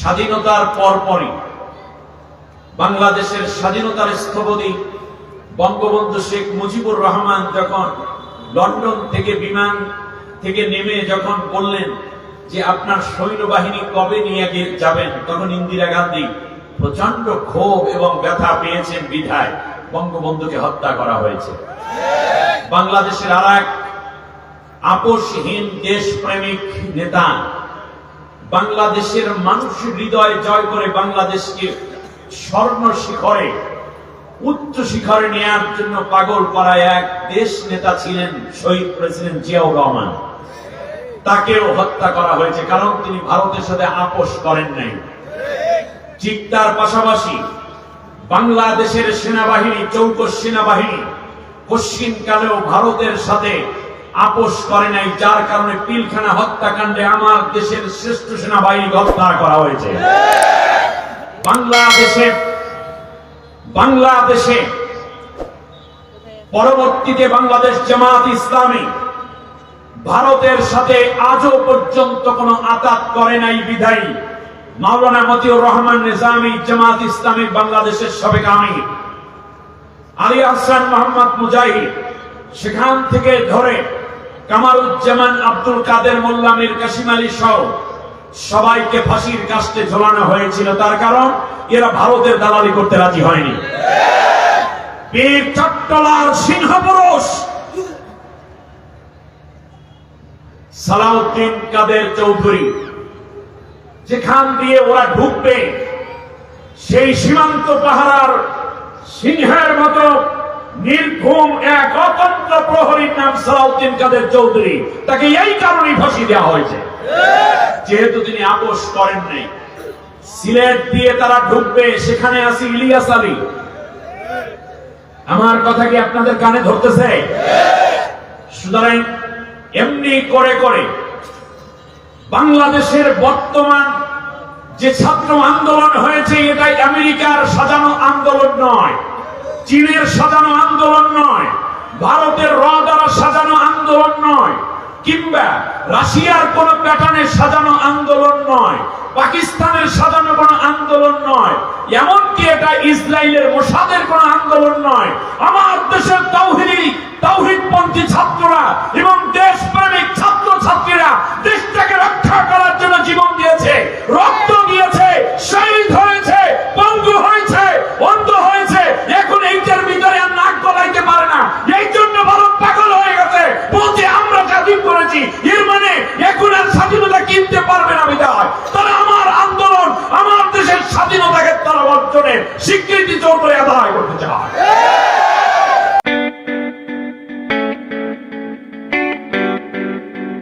স্বাধীনতার পরপরই বাংলাদেশের স্বাধীনতার স্থপতি বঙ্গবন্ধু শেখ মুজিবুর রহমান যখন লন্ডন থেকে বিমান থেকে নেমে যখন বললেন যে আপনার সৈন্যবাহিনী কবে নিয়ে যাবেন, তখন ইন্দিরা গান্ধী প্রচন্ড ক্ষোভ এবং ব্যথা পেয়েছেন বিধায় বঙ্গবন্ধুকে হত্যা করা হয়েছে। বাংলাদেশের আর এক আপোষহীন দেশপ্রেমিক নেতা, বাংলাদেশের মানুষের হৃদয় জয় করে বাংলাদেশকে স্বর্ণ শিখরে উচ্চ শিখরে নেয়ার জন্য পাগল করা এক দেশ নেতা ছিলেন শহীদ প্রেসিডেন্ট জিয়াউর রহমান। তাকেও হত্যা করা হয়েছে, কারণ তিনি ভারতের সাথে আপোষ করেন নাই। ঠিক তার পাশাপাশি বাংলাদেশের সেনাবাহিনী, চৌকস সেনাবাহিনী পশ্চিমকালেও ভারতের সাথে আপোষ করে নাই, যার কারণে পিলখানা হত্যাকাণ্ডে আমার দেশের শ্রেষ্ঠ সেনাবাহিনী হত্যা করা হয়েছে। বাংলাদেশে পরবর্তীতে বাংলাদেশ জামাত ইসলামী ভারতের সাথে আজও পর্যন্ত কোনো আতাত করে নাই বিধায়ী মাওলানা মতিউর রহমান নিজামী জামাত ইসলামী বাংলাদেশের সাবেক আমির, আলী আহসান মোহাম্মদ মুজাহিদ, সেখান থেকে ধরে কামারুজ্জামান, আব্দুল কাদের মোল্লা, মীর কাসিম আলী সহ সবাইকে ফাঁসির কাস্টে ঝোলানো হয়েছিল। তার কারণ এরা ভারতের দালালি করতে রাজি হয়নি। বীর চট্টলার সিংহপুরুষ সালাউদ্দিন কাদের চৌধুরী যেখান দিয়ে ওরা ঢুকবে, সেই সীমান্ত পাহারার সিংহের মতো নির্ঘুম এক অতন্ত্র প্রহরীর নাম সালাউদ্দিন কাদের চৌধুরী। তাকে এই কারণেই ফাঁসি দেওয়া হয়েছে, যেহেতু তিনি আপোষ করেন নাই। সিলেট দিয়ে তারা ঢুকবে, সেখানে আছে ইলিয়াস আলী। আমার কথা কি আপনাদের কানে ধরতেছে? সুতরাং এমনি করে করে বাংলাদেশের বর্তমান যে ছাত্র আন্দোলন হয়েছে, এটা আমেরিকার সাজানো আন্দোলন নয়, চীনের সাজানো আন্দোলন নয়, ভারতের র দ্বারা সাজানো আন্দোলন নয়, কিংবা রাশিয়ার কোন প্যাটার্নে সাজানো আন্দোলন নয়, পাকিস্তানের সাজানো কোন আন্দোলন নয়, এমনকি এটা ইসরায়েলের মোসাদের কোন আন্দোলন নয়। আমার দেশের তাওহীদপন্থী ছাত্ররা এবং দেশপ্রেমিক ছাত্র ছাত্রীরা দেশটাকে রক্ষা করার জন্য জীবন দিয়েছে, রক্ত দিয়েছে, শহীদ হয়েছে, পঙ্গু হয়েছে, অন্ধ হয়েছে। এখন এইটার ভিতরে আর নাক গলাইতে পারে না। এই জন্য ভারত পাগল হয়ে গেছে, বলছে আমরা স্বাধীন করেছি, এর মানে এখন আর স্বাধীনতা কিনতে পারবে না। বিধায় তারা আমার আন্দোলন, আমার দেশের স্বাধীনতাকে তারা অর্জনের স্বীকৃতি জোর করে আদায় করতে চায়।